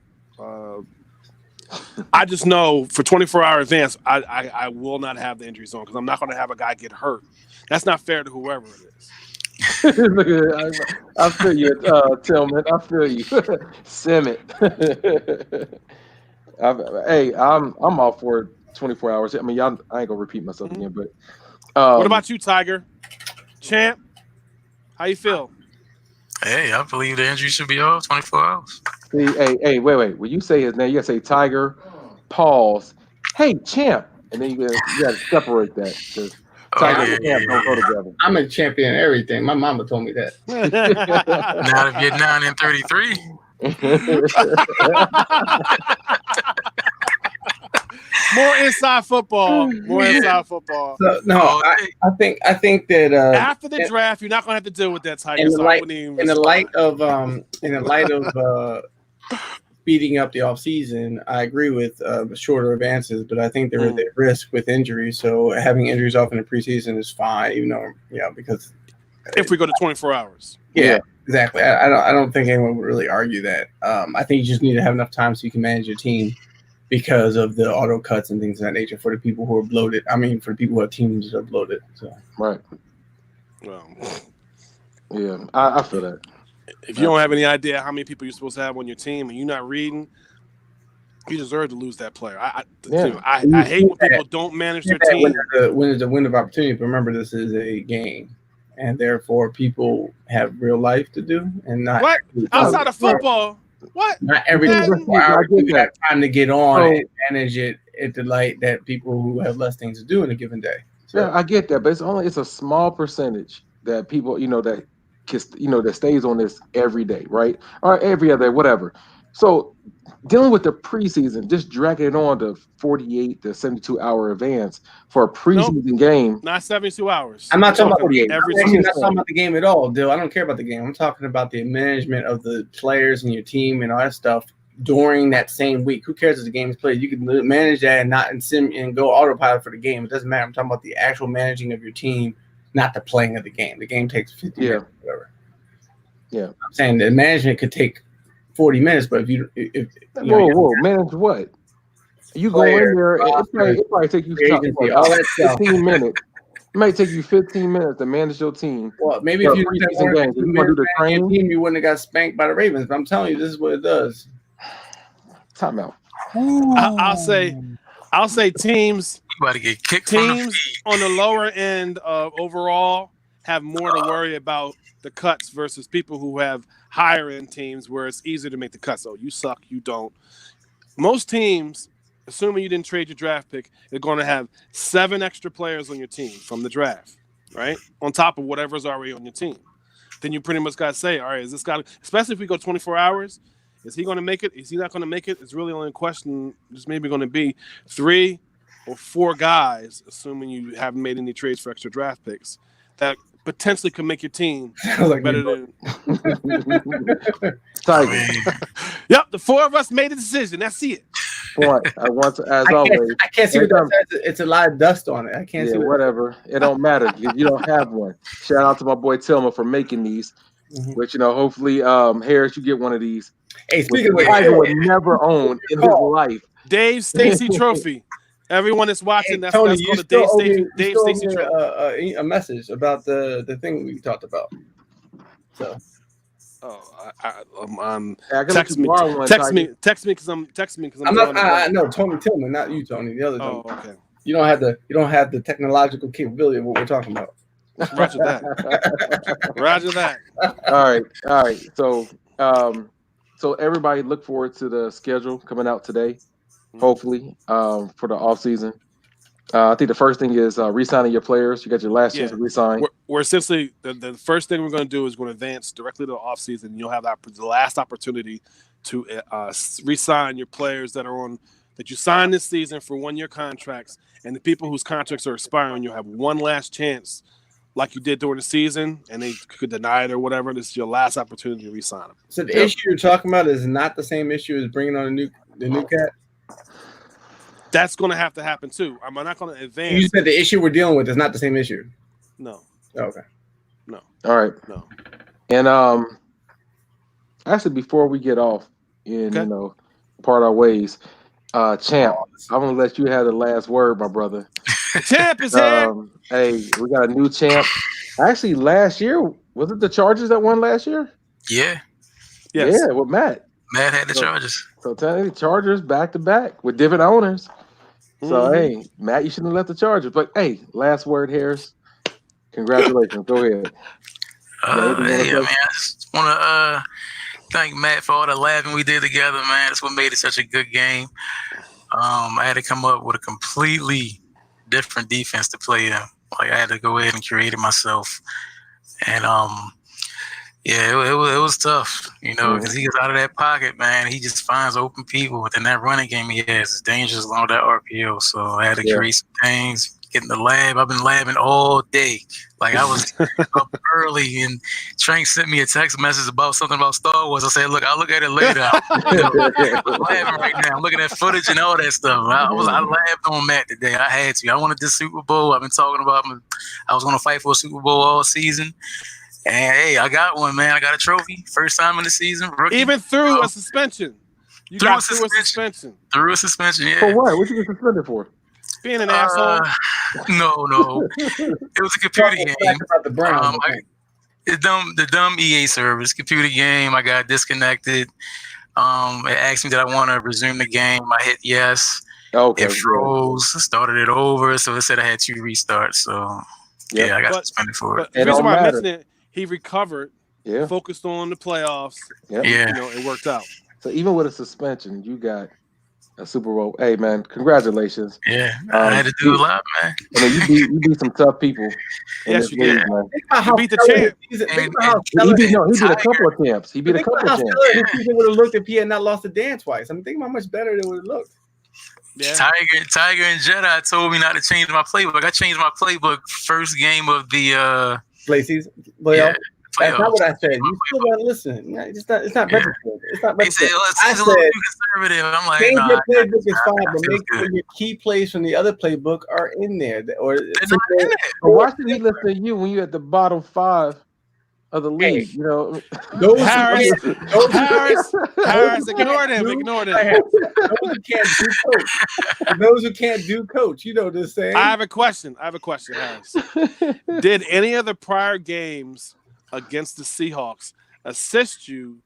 I just know for 24-hour advance, I will not have the injury zone because I'm not going to have a guy get hurt. That's not fair to whoever it is. I feel you, Tillman. I feel you. Sim it. I'm all for 24 hours. I mean, I ain't gonna repeat myself again, but what about you, Tiger? Champ, how you feel? Hey, I believe the injury should be off 24 hours. See, hey, wait. When you say his name, you gotta say Tiger, pause. Hey, Champ, and then you gotta separate that. Tiger and Champ don't go together. I'm a champion in everything. My mama told me that. Not if you're 9 and 33. More inside football. So, no, I think that after the draft, you're not gonna have to deal with that, Tiger. In the light of speeding up the offseason, I agree with shorter advances, but I think there is a risk with injuries. So having injuries off in the preseason is fine, even though because if we go to 24 hours, yeah. Exactly. I don't think anyone would really argue that. I think you just need to have enough time so you can manage your team because of the auto cuts and things of that nature for the people who are bloated. I mean, for the people who have teams that are bloated. So. Right. Well, yeah, I feel that. If you don't have any idea how many people you're supposed to have on your team and you're not reading, you deserve to lose that player. I hate when people don't manage their team. When there's a window of opportunity, but remember, this is a game. And therefore, people have real life to do, and not what outside of football. What? Not every 24 hours you have time to get on and manage it at the light that people who have less things to do in a given day. So, yeah, I get that, but it's a small percentage that people that that stays on this every day, right? Or every other day, whatever. So dealing with the preseason, just dragging it on to 48 to 72-hour advance for a preseason game. Not 72 hours. I'm not talking about 48. I'm not talking about the game at all, Dill. I don't care about the game. I'm talking about the management of the players and your team and all that stuff during that same week. Who cares if the game is played? You can manage that and go autopilot for the game. It doesn't matter. I'm talking about the actual managing of your team, not the playing of the game. The game takes 50 minutes, whatever. Yeah. I'm saying the management could take 40 minutes, but if manage what? You go in there, it probably take you 15 minutes. It might take you 15 minutes to manage your team. Well, maybe if you want to do the training team, you wouldn't have got spanked by the Ravens. But I'm telling you, this is what it does. Time out. I'll say teams. You got to get kicked teams on the lower end of overall have more to worry about the cuts versus people who have higher end teams where it's easier to make the cuts. So you suck, you don't. Most teams, assuming you didn't trade your draft pick, they're going to have 7 extra players on your team from the draft, right? On top of whatever's already on your team. Then you pretty much got to say, all right, is this guy, especially if we go 24 hours, is he going to make it? Is he not going to make it? It's really only a question, just maybe going to be 3 or 4 guys, assuming you haven't made any trades for extra draft picks, that potentially could make your team better than. Yep, the 4 of us made a decision. That's it. What I want to, as always. I can't see what that says. It's a lot of dust on it. I can't see. Whatever. It don't matter. You don't have one. Shout out to my boy Tillman for making these. Which hopefully, Harris, you get one of these. Hey, speaking of which, Tiger would never own in his life. Dave Stacy Trophy. Everyone that's watching, that's called the Dave Stacy Trophy. A message about the thing we talked about. So. Text me because I'm not. No, Tony Tillman, not you, Tony. The other Tony. Oh, okay. You don't have the technological capability of what we're talking about. Roger that. Roger that. All right. So everybody look forward to the schedule coming out today. hopefully, for the offseason. I think the first thing is re-signing your players. You got your last chance to re-sign. We're essentially the first thing we're going to do is going to advance directly to the offseason. You'll have the last opportunity to re-sign your players that you signed this season for 1-year contracts, and the people whose contracts are expiring, you'll have one last chance, like you did during the season, and they could deny it or whatever. This is your last opportunity to re-sign them. So the issue you're talking about is not the same issue as bringing on the new cat. That's going to have to happen too. I'm not going to advance. You said the issue we're dealing with is not the same issue. No. Okay. No. All right. No. And actually, before we get off and part our ways, Champ, I'm gonna let you have the last word, my brother. Champ is here. Hey, we got a new champ. Actually, last year was it the Chargers that won last year? Yeah. Yes. Yeah, with Matt. Matt had the Chargers. So technically, Chargers back to back with different owners. So hey, Matt, you shouldn't have left the Chargers. But hey, last word, Harris. Congratulations. Go ahead. Man, I just want to thank Matt for all the laughing we did together, man. That's what made it such a good game. I had to come up with a completely different defense to play in. Like I had to go ahead and create it myself. And it was tough, because he gets out of that pocket, man. He just finds open people. Within that running game he has, it's dangerous along that RPO. So I had to create some things, get in the lab. I've been labbing all day. Like I was up early, and Trank sent me a text message about something about Star Wars. I said, look, I'll look at it later. I'm labbing right now. I'm looking at footage and all that stuff. I labbed on Matt today. I had to. I wanted this Super Bowl. I've been talking about I was going to fight for a Super Bowl all season. And hey, I got one, man. I got a trophy. First time in the season. Rookie. Even through a suspension. Through a suspension. Through a suspension, yeah. For what? What you get suspended for? Being an asshole. No. It was a computer game. The dumb EA service, computer game. I got disconnected. It asked me that I want to resume the game. I hit yes. Okay. It froze. Started it over. So it said I had 2 restarts. So I got suspended for it. The reason why I mentioned it, he recovered, focused on the playoffs. It worked out. So even with a suspension, you got a Super Bowl. Hey, man, congratulations. Yeah, I had to do a lot, man. I mean, you beat some tough people. Yes, you did. Man. You beat the champ. He beat a couple of champs. He beat a couple of champs. He would have looked if he had not lost the dance twice. I'm thinking how much better it would have looked. Yeah. Tiger and Jedi told me not to change my playbook. I changed my playbook first game of the season. Playoffs. That's not what I said. You still gotta listen. It's not registered. It's not registered. I said, a little too conservative. I'm like, change your playbook is fine, but make sure your key plays from the other playbook are in there. Or they're not in there. Why should he listen to you when you're at the bottom 5 of the league? Harris, ignore them. Those who can't do coach. You know this saying. I have a question, Harris. Did any of the prior games against the Seahawks assist you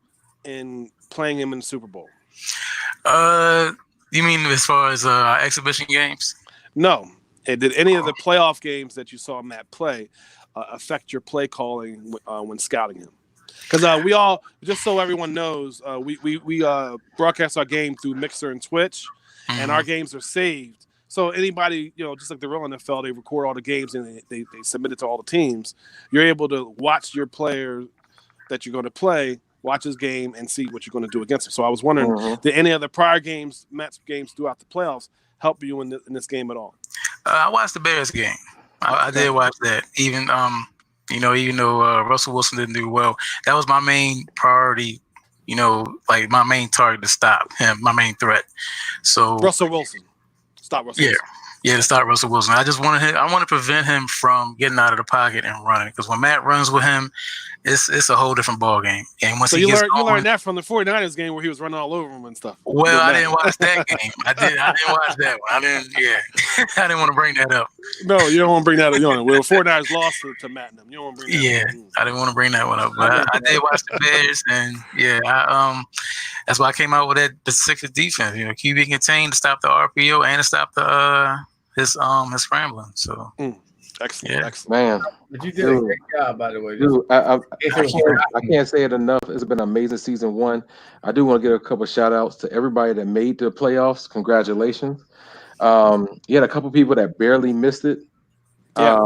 in playing him in the Super Bowl? You mean as far as exhibition games? No. Did any of the playoff games that you saw Matt play affect your play calling when scouting him? Because we all, just so everyone knows, we broadcast our game through Mixer and Twitch, and our games are saved. So anybody, just like the real NFL, they record all the games and they submit it to all the teams. You're able to watch your player that you're going to play, watch his game, and see what you're going to do against him. So I was wondering, did any of the prior games, Matt's games throughout the playoffs, help you in this game at all? I watched the Bears game. I did watch that. Even though Russell Wilson didn't do well, that was my main priority. Like my main target to stop him, my main threat. So Russell Wilson. Stop Russell Wilson. Yeah, to stop Russell Wilson. I want to prevent him from getting out of the pocket and running, because when Matt runs with him, it's a whole different ball game. And once you learned that from the 49ers game where he was running all over him and stuff. Well, I didn't watch that game. I didn't watch that one. I didn't want to bring that up. No, you don't want to bring that up. Well, the 49ers lost to Matt and them. You don't want to bring that up. I didn't want to bring that one up. But I did watch the Bears, and that's why I came out with that specific defense. QB contained to stop the RPO and to stop the his scrambling. So Excellent. Man. But you did a great job, by the way. Dude, I can't say it enough. It's been an amazing season 1. I do want to give a couple shout outs to everybody that made the playoffs. Congratulations. You had a couple people that barely missed it. Yeah.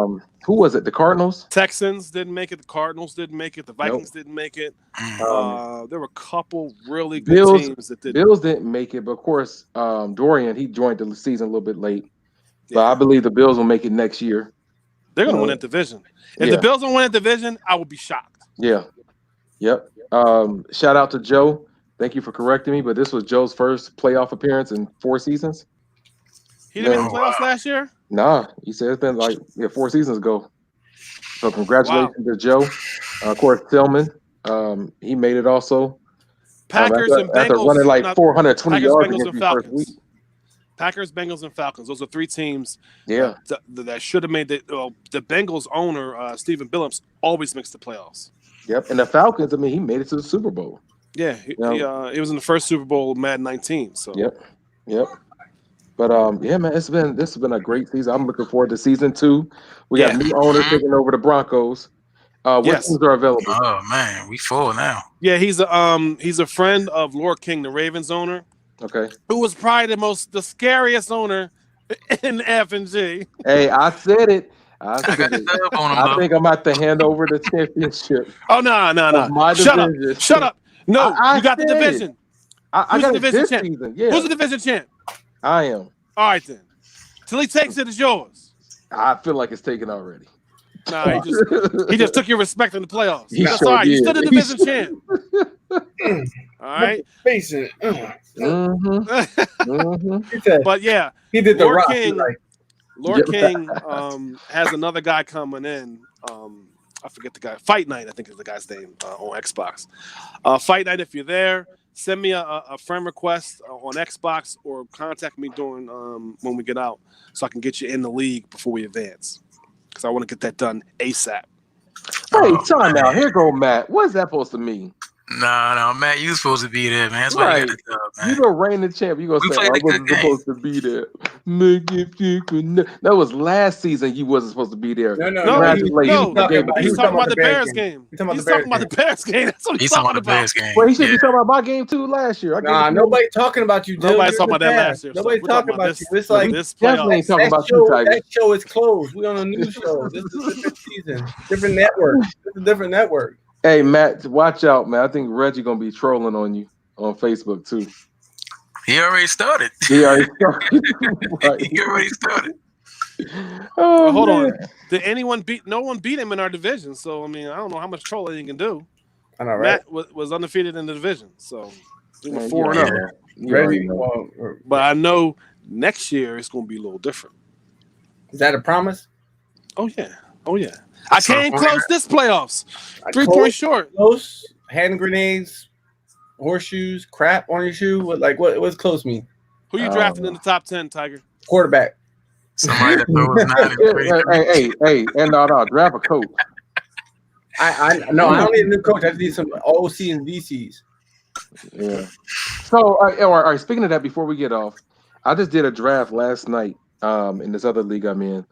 Who was it? The Cardinals? Texans didn't make it. The Cardinals didn't make it. The Vikings didn't make it. There were a couple really good teams that didn't. Bills didn't make it, but of course, Dorian, he joined the season a little bit late. But I believe the Bills will make it next year. They're going to win that division. If the Bills don't win that division, I will be shocked. Yeah. Yep. Shout out to Joe. Thank you for correcting me, but this was Joe's first playoff appearance in 4 seasons. He didn't make the playoffs last year? Nah. He said it's been like 4 seasons ago. So congratulations to Joe. Of course, Tillman. He made it also. Packers and Bengals. After running like 420 yards Bengals, against the first week. Packers, Bengals, and Falcons. Those are 3 teams that should have made the Bengals owner, Stephen Billups, always makes the playoffs. Yep. And the Falcons, I mean, he made it to the Super Bowl. Yeah. He was in the first Super Bowl, Madden 19. So. Yep. But, man, this has been a great season. I'm looking forward to season 2. We got new owners taking over the Broncos. What teams are available? Oh, man, we full now. Yeah, he's a friend of Lord King, the Ravens owner. Okay. Who was probably the scariest owner in FNG. Hey, I said it. I think I'm about to hand over the championship. Oh, no. Shut up. No, you got the division. I got the division champ. Season. Yeah. Who's the division champ? I am. All right, then. Till he takes it, it's yours. I feel like it's taken already. Nah, he just took your respect in the playoffs. That's sure all right. did. You still the division champ. All right. Facing But yeah, he did the Lord rock. King. Lord King has another guy coming in. I forget the guy. Fight Night, I think is the guy's name on Xbox. Fight Night, if you're there, send me a friend request on Xbox or contact me during when we get out so I can get you in the league before we advance. Because I want to get that done ASAP. Hey, time out. Here go Matt. What is that supposed to mean? No, Matt, you supposed to be there, man. That's why you got the job, man. You gonna reign the champ. You gonna say I wasn't supposed to be there. That was last season. You wasn't supposed to be there. No. He's talking about the Bears game. He's talking about the Bears game. That's what he's talking about the Bears game. Well, he should be talking about my game too last year. Nobody talking about you. Nobody's talking about that last year. Nobody's talking about you. It's like this definitely ain't talking about you, Tiger. That show is closed. We on a new show. This is a different season, different network. This is a different network. Hey, Matt, watch out, man. I think Reggie going to be trolling on you on Facebook, too. He already started. Right. He already started. Oh, hold on. Did anyone beat? No one beat him in our division. So, I mean, I don't know how much trolling he can do. I know, right? Matt was undefeated in the division. So, he was 4-0. Reggie, but I know next year it's going to be a little different. Is that a promise? Oh, yeah. I can't close this playoffs. 3 points short. Close, hand grenades, horseshoes, crap on your shoe. What's close mean? Who you drafting in the top 10, Tiger? Quarterback. Somebody that throws 9 Hey, and no, draft a coach. I don't need a new coach. I just need some OC and DCs. Yeah. So, all right, speaking of that, before we get off, I just did a draft last night in this other league I'm in.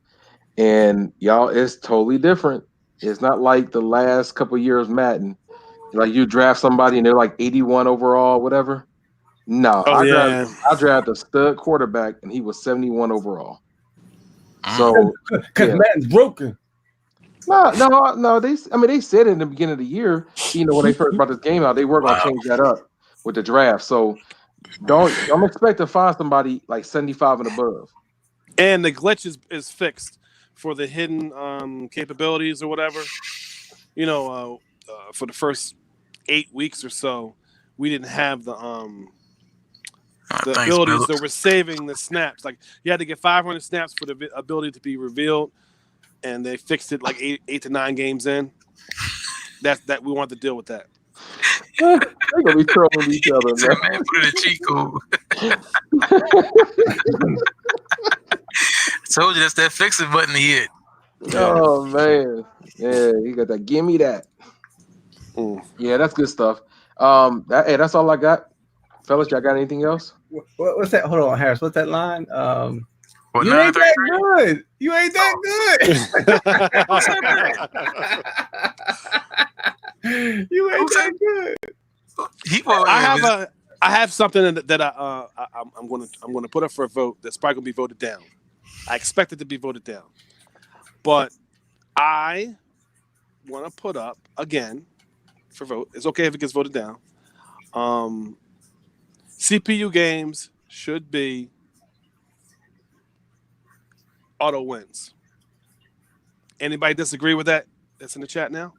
And y'all, it's totally different. It's not like the last couple of years Madden. Like you draft somebody and they're like 81 overall, whatever. No, I drafted a stud quarterback and he was 71 overall. So because Madden's broken. No. They said it in the beginning of the year. When they first brought this game out, they were going to change that up with the draft. So don't expect to find somebody like 75 and above. And the glitch is fixed. For the hidden capabilities or whatever, for the first 8 weeks or so, we didn't have the abilities that were saving the snaps. Like you had to get 500 snaps for the ability to be revealed, and they fixed it like 8 to 9 games in. That we wanted to deal with that. They're gonna be trolling each other, man. Put it in cheat code. Told you that's that fix it button he hit. Oh man, yeah, you got that. Give me that. Yeah, that's good stuff. That's all I got, fellas. Y'all got anything else? What's that? Hold on, Harris. What's that line? What, you ain't that good. You ain't that good. You ain't that good. I have something that I'm going to put up for a vote that's probably going to be voted down. I expect it to be voted down, but I want to put up again for vote. It's okay if it gets voted down. CPU games should be auto wins. Anybody disagree with that? That's in the chat now.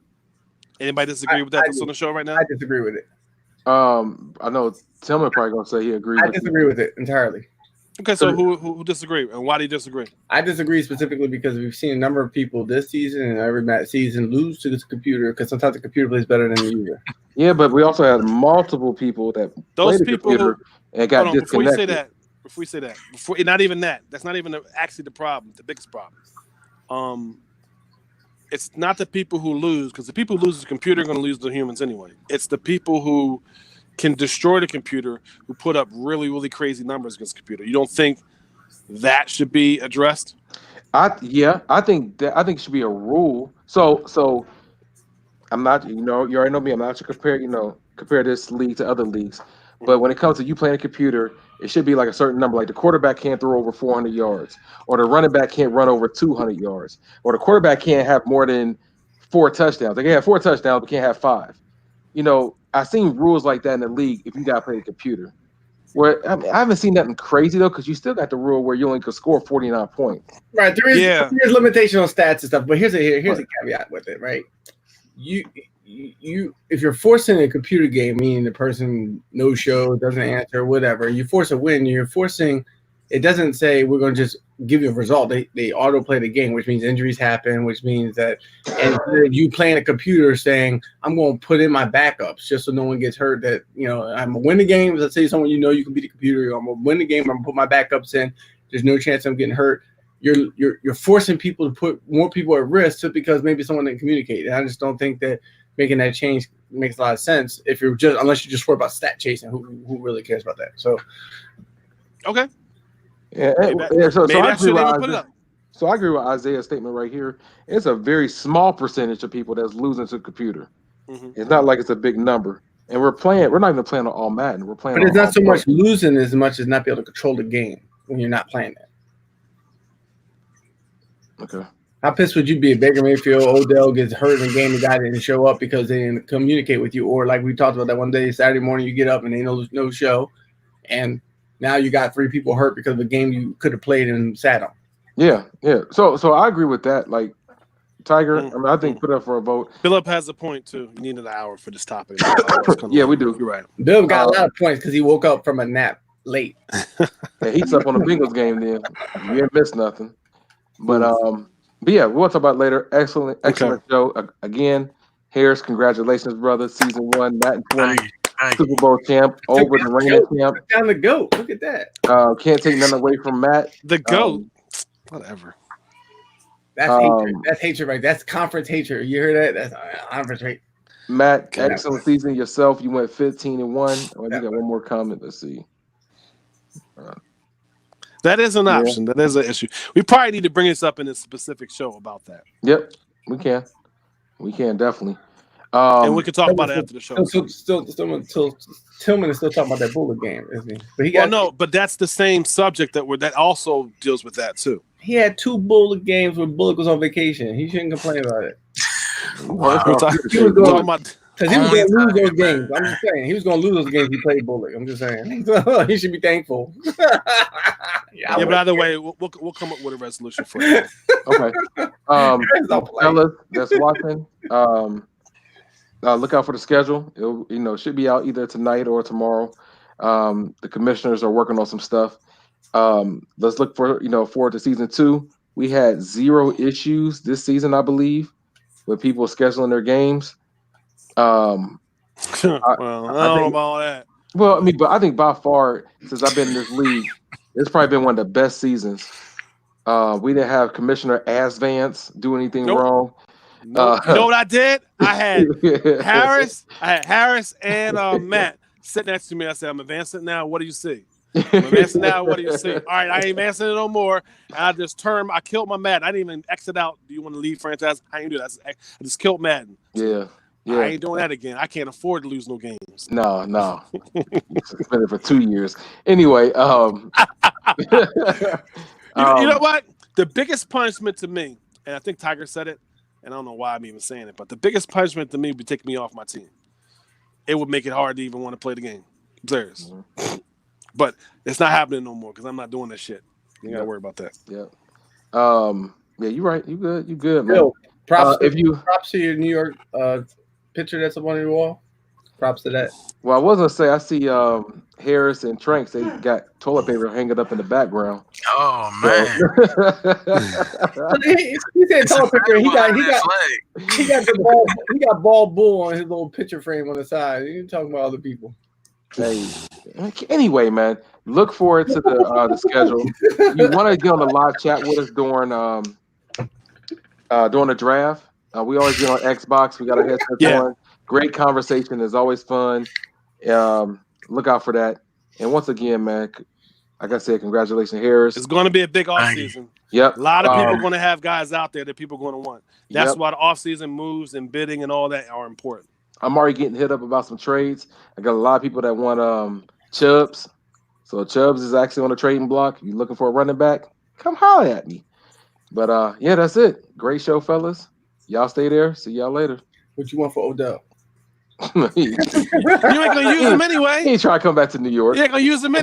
Anybody disagree with that? That's on the show right now. I disagree with it. I know Tillman probably gonna say he agrees. I disagree with it entirely. Okay, so who disagree and why do you disagree? I disagree specifically because we've seen a number of people this season and every season lose to this computer because sometimes the computer plays better than the user. Yeah, but we also had multiple people that those played the people computer and got disconnected. Before you say that, not even that. That's not even actually the problem. The biggest problem. It's not the people who lose, because the people who lose the computer are going to lose the humans anyway. It's the people who can destroy the computer, who put up really, really crazy numbers against the computer. You don't think that should be addressed? I think it should be a rule. So I'm not, you already know me. I'm not to compare this league to other leagues. But when it comes to you playing a computer, it should be like a certain number. Like the quarterback can't throw over 400 yards, or the running back can't run over 200 yards, or the quarterback can't have more than 4 touchdowns. They can have 4 touchdowns, but can't have 5. I've seen rules like that in the league if you got to play the computer. Where I haven't seen nothing crazy though, because you still got the rule where you only could score 49 points. Right, there's limitation on stats and stuff, but here's a caveat with it, right? You if you're forcing a computer game, meaning the person no show, doesn't answer, whatever, you force a win, you're forcing. It doesn't say we're going to just give you a result. They auto play the game, which means injuries happen, which means that and you playing a computer saying I'm going to put in my backups just so no one gets hurt. That I'm gonna win the game. Let's say someone you can beat the computer. I'm gonna win the game. I'm gonna put my backups in. There's no chance I'm getting hurt. You're forcing people to put more people at risk just because maybe someone didn't communicate. And I just don't think that making that change makes a lot of sense unless you're just worried about stat chasing. Who really cares about that? So okay. Yeah, so I agree with Isaiah's statement right here. It's a very small percentage of people that's losing to the computer. Mm-hmm. It's not like it's a big number. And we're not even playing on all Madden. We're playing. But it's not so much losing as much as not be able to control the game when you're not playing that. Okay. How pissed would you be if Baker Mayfield, Odell gets hurt in the game and guy didn't show up because they didn't communicate with you? Or like we talked about that one day, Saturday morning, you get up and they no show, and now you got 3 people hurt because of a game you could have played and sat on. Yeah. So I agree with that. Like Tiger, I think put up for a vote. Philip has a point too. You need an hour for this topic. Yeah, we do. You're right. Bill got a lot of points because he woke up from a nap late. Yeah, he's up on the Bengals game then. You didn't miss nothing. But yeah, we'll talk about it later. Excellent show. Again, Harris, congratulations, brother. Season 1, Madden 20, Super Bowl champ, over the reigning champ. Down the GOAT. Look at that. Can't take nothing away from Matt. The GOAT. Whatever. That's hatred. That's hatred, right? That's conference hatred. You heard that? That's conference hate. Matt, excellent season yourself. You went 15-1. Oh, you got one more comment. Let's see. That is an option. That is an issue. We probably need to bring this up in a specific show about that. Yep, we can. We can definitely. And we can talk about it after the show. Tillman is still talking about that Bullet game, isn't he? But that's the same subject that also deals with that too. He had 2 Bullet games when Bullock was on vacation. He shouldn't complain about it. Wow. He was going to lose those games. I'm just saying. He was going to lose those games he played Bullock. I'm just saying. He should be thankful. But either way, we'll come up with a resolution for it. Okay. Fellas that's watching, look out for the schedule. It should be out either tonight or tomorrow. The commissioners are working on some stuff. Let's look forward to season 2. We had 0 issues this season, I believe, with people scheduling their games. I don't know about all that. Well, but I think by far, since I've been in this league, it's probably been one of the best seasons. We didn't have Commissioner Vance do anything wrong. Nope. You know what I did? I had Harris and Matt sit next to me. I said, I'm advancing now. What do you see? I'm advancing now. What do you say? All right, I ain't advancing it no more. And I killed my Madden. I didn't even exit out. Do you want to leave franchise? I ain't do that. I just killed Madden. Yeah. I ain't doing that again. I can't afford to lose no games. No. Suspended for 2 years. Anyway, you know what? The biggest punishment to me, and I think Tiger said it, and I don't know why I'm even saying it, but the biggest punishment to me would be taking me off my team. It would make it hard to even want to play the game. I'm serious. Mm-hmm. But it's not happening no more because I'm not doing that shit. You got to worry about that. Yeah. Yeah, you're right. You good, man. Yo, props to your New York picture that's up on your wall. Props to that. Well, I was gonna say I see Harris and Tranks. They got toilet paper hanging up in the background. Oh man! he said toilet paper. He got bald bull on his little picture frame on the side. You talking about other people? Hey, anyway, man, look forward to the schedule. You want to get on the live chat with us during the draft? We always get on Xbox. We got our headsets on. Great conversation. Is always fun. Look out for that. And once again, man, like I said, congratulations, Harris. It's going to be a big offseason. Yep. A lot of people are going to have guys out there that people are going to want. That's why the offseason moves and bidding and all that are important. I'm already getting hit up about some trades. I got a lot of people that want Chubbs. So Chubbs is actually on the trading block. You looking for a running back? Come holler at me. But yeah, that's it. Great show, fellas. Y'all stay there. See y'all later. What you want for Odell? You ain't gonna use him anyway. He ain't trying to come back to New York. You ain't gonna use him anyway.